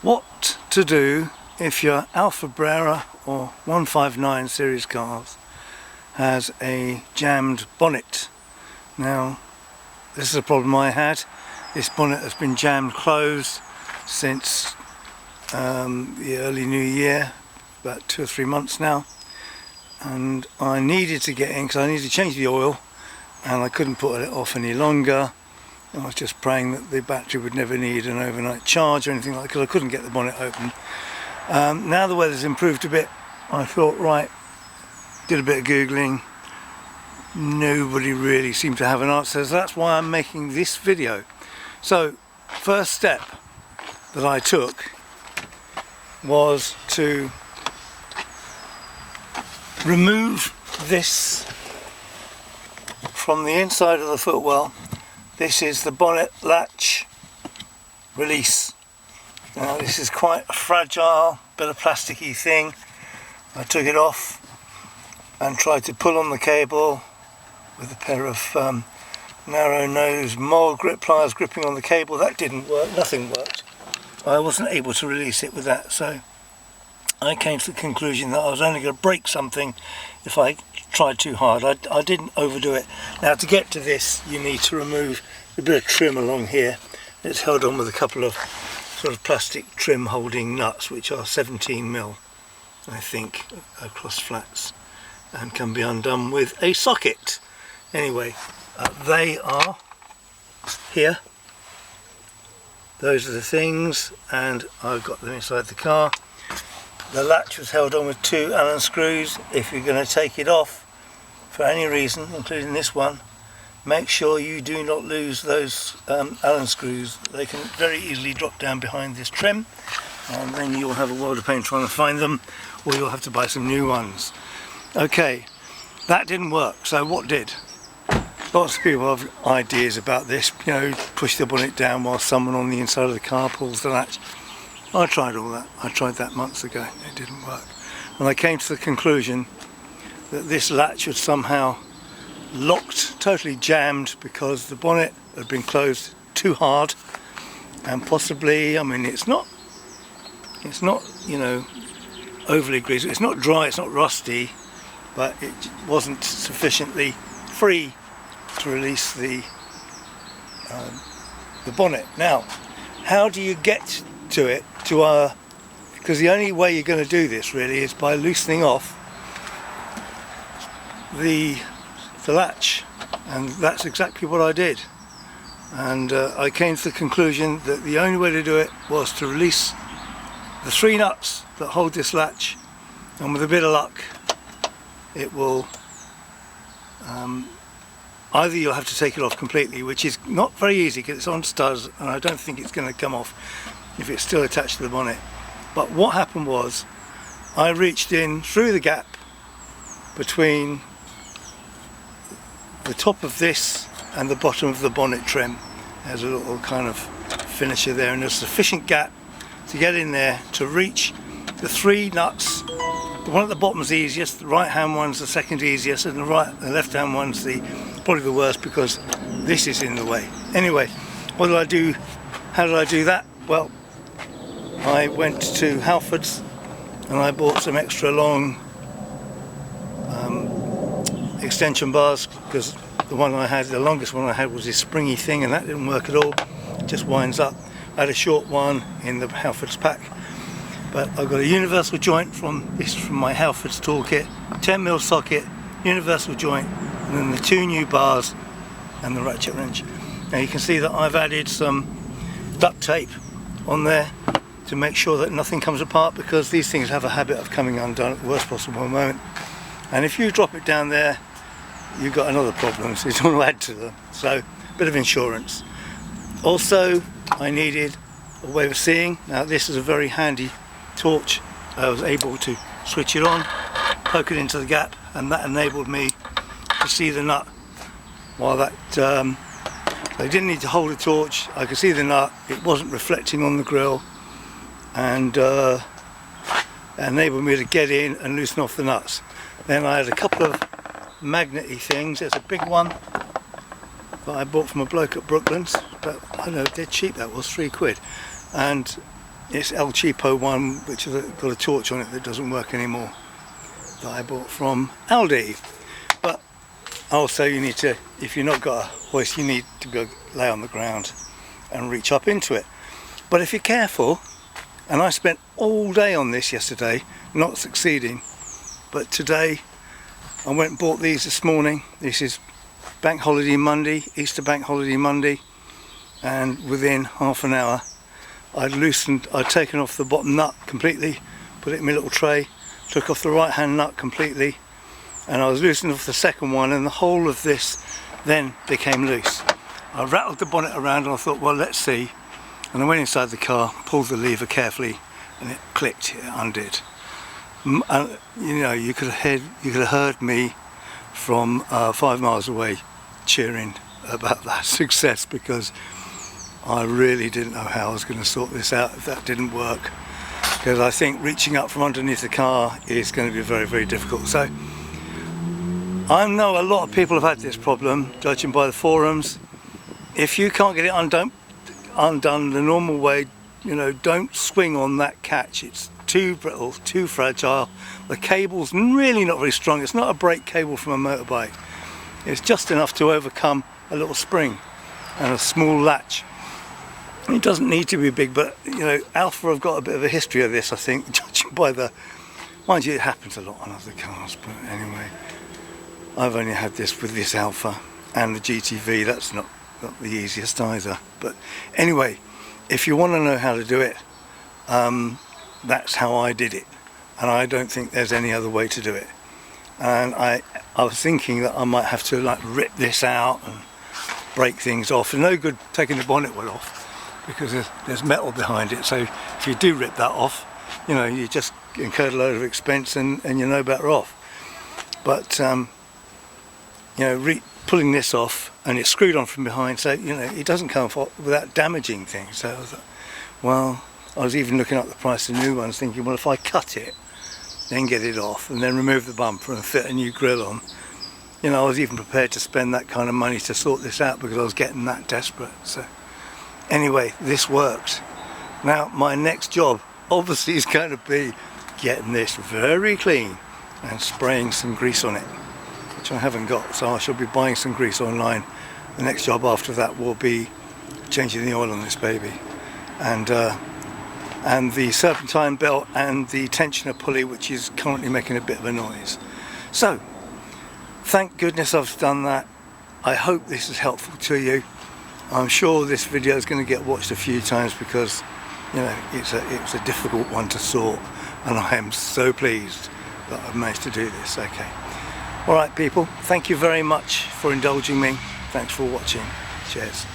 What to do if your Alfa Brera or 159 series cars has a jammed bonnet. Now this is a problem I had. This bonnet has been jammed closed since the early new year, about 2 or 3 months now, and I needed to get in because I needed to change the oil and I couldn't put it off any longer. I was just praying that the battery would never need an overnight charge or anything like that, because I couldn't get the bonnet open. Now the weather's improved a bit, I thought, right, did a bit of googling. Nobody really seemed to have an answer, so that's why I'm making this video. So first step that I took was to remove this from the inside of the footwell. This is the bonnet latch release. Now this is quite a fragile bit of plasticky thing. I took it off and tried to pull on the cable with a pair of narrow nose mole grip pliers gripping on the cable. That didn't work, nothing worked. I wasn't able to release it with that, so I came to the conclusion that I was only going to break something if I tried too hard. I didn't overdo it. Now to get to this you need to remove a bit of trim along here. It's held on with a couple of sort of plastic trim holding nuts, which are 17mm I think across flats, and can be undone with a socket. Anyway, they are here. Those are the things, and I've got them inside the car. The latch was held on with 2 Allen screws. If you're going to take it off for any reason, including this one, make sure you do not lose those Allen screws. They can very easily drop down behind this trim, and then you'll have a world of pain trying to find them, or you'll have to buy some new ones. Okay, that didn't work, so what did? Lots of people have ideas about this, you know, push the bonnet down while someone on the inside of the car pulls the latch. I tried all that. I tried that months ago. It didn't work. And I came to the conclusion that this latch was somehow locked, totally jammed, because the bonnet had been closed too hard, and possibly, I mean, it's not, you know, overly greasy. It's not dry, it's not rusty, but it wasn't sufficiently free to release the bonnet. Now, how do you get to it? Because the only way you're going to do this really is by loosening off the latch, and that's exactly what I did. And I came to the conclusion that the only way to do it was to release the 3 nuts that hold this latch, and with a bit of luck it will either you'll have to take it off completely, which is not very easy because it's on studs and I don't think it's going to come off if it's still attached to the bonnet. But what happened was I reached in through the gap between the top of this and the bottom of the bonnet trim. There's a little kind of finisher there, and there's sufficient gap to get in there to reach the 3 nuts. The one at the bottom is the easiest, the right hand one's the second easiest, and the left hand one's probably the worst because this is in the way. Anyway, what did I do? How did I do that? Well, I went to Halfords and I bought some extra long extension bars, because the one I had, the longest one I had, was this springy thing, and that didn't work at all. It just winds up. I had a short one in the Halfords pack, but I've got a universal joint from my Halfords toolkit, 10mm socket, universal joint, and then the 2 new bars and the ratchet wrench. Now you can see that I've added some duct tape on there to make sure that nothing comes apart, because these things have a habit of coming undone at the worst possible moment, and if you drop it down there you've got another problem, so you don't want to add to them. So a bit of insurance. Also I needed a way of seeing. Now this is a very handy torch. I was able to switch it on, poke it into the gap, and that enabled me to see the nut. While that I didn't need to hold a torch, I could see the nut, it wasn't reflecting on the grille, and enabled me to get in and loosen off the nuts. Then I had a couple of magnety things. There's a big one that I bought from a bloke at Brooklands, but I don't know, dead cheap that was, £3. And It's El Cheapo one, which has got a torch on it that doesn't work anymore, that I bought from Aldi. But also you need to, if you've not got a hoist, you need to go lay on the ground and reach up into it. But if you're careful, and I spent all day on this yesterday, not succeeding, but today I went and bought these this morning. This is Bank Holiday Monday, Easter Bank Holiday Monday, and within half an hour I'd taken off the bottom nut completely, put it in my little tray, took off the right hand nut completely, and I was loosening off the second one, and the whole of this then became loose. I rattled the bonnet around and I thought, well, let's see, and I went inside the car, pulled the lever carefully, and it clicked, it undid. And you know, you could have heard me from 5 miles away cheering about that success, because I really didn't know how I was going to sort this out if that didn't work, because I think reaching up from underneath the car is going to be very, very difficult. So I know a lot of people have had this problem, judging by the forums. If you can't get it undone the normal way, you know, don't swing on that catch. It's too brittle, too fragile. The cable's really not very strong. It's not a brake cable from a motorbike. It's just enough to overcome a little spring and a small latch. It doesn't need to be big, but you know, Alfa have got a bit of a history of this, I think, judging by the, mind you, it happens a lot on other cars, but anyway, I've only had this with this Alfa and the GTV. That's not the easiest either. But anyway, if you want to know how to do it, that's how I did it, and I don't think there's any other way to do it. And I was thinking that I might have to like rip this out and break things off. And no good taking the bonnet well off, because there's metal behind it. So if you do rip that off, you know, you just incurred a load of expense, and you're no better off. But you know, pulling this off, and it's screwed on from behind, so you know, it doesn't come off without damaging things. So I was like, well, I was even looking up the price of new ones, thinking, well, if I cut it, then get it off, and then remove the bumper and fit a new grille on, you know, I was even prepared to spend that kind of money to sort this out, because I was getting that desperate. So anyway, this works. Now my next job obviously is going to be getting this very clean and spraying some grease on it, which I haven't got, so I shall be buying some grease online. The next job after that will be changing the oil on this baby, and the serpentine belt and the tensioner pulley, which is currently making a bit of a noise. So thank goodness I've done that. I hope this is helpful to you. I'm sure this video is going to get watched a few times, because you know, it's a difficult one to sort, and I am so pleased that I've managed to do this. Okay, all right people, thank you very much for indulging me. Thanks for watching. Cheers.